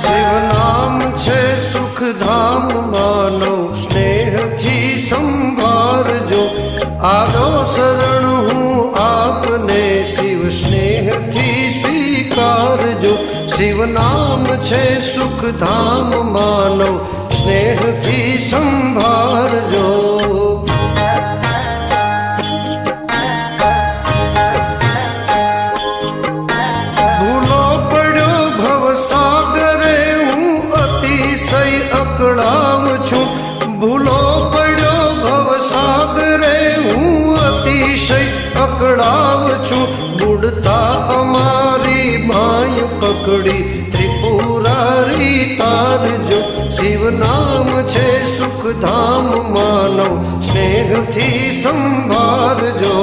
શિવ નામ છે સુખધામ માનો સ્નેહથી સંભાળજો આવ્યો શરણ હું આપને શિવ સ્નેહથી સ્વીકારજો શિવ નામ છે સુખધામ માનો સ્નેહથી સંભાળજો ભૂલો પડ્યો ભવસાગરે હું અતિશય અકળાવ છું બુડતા અમારી ભાઈ પકડી ત્રિપુરારી તારજો શિવ નામ છે સુખધામ માનવ સ્નેહથી સંભાળજો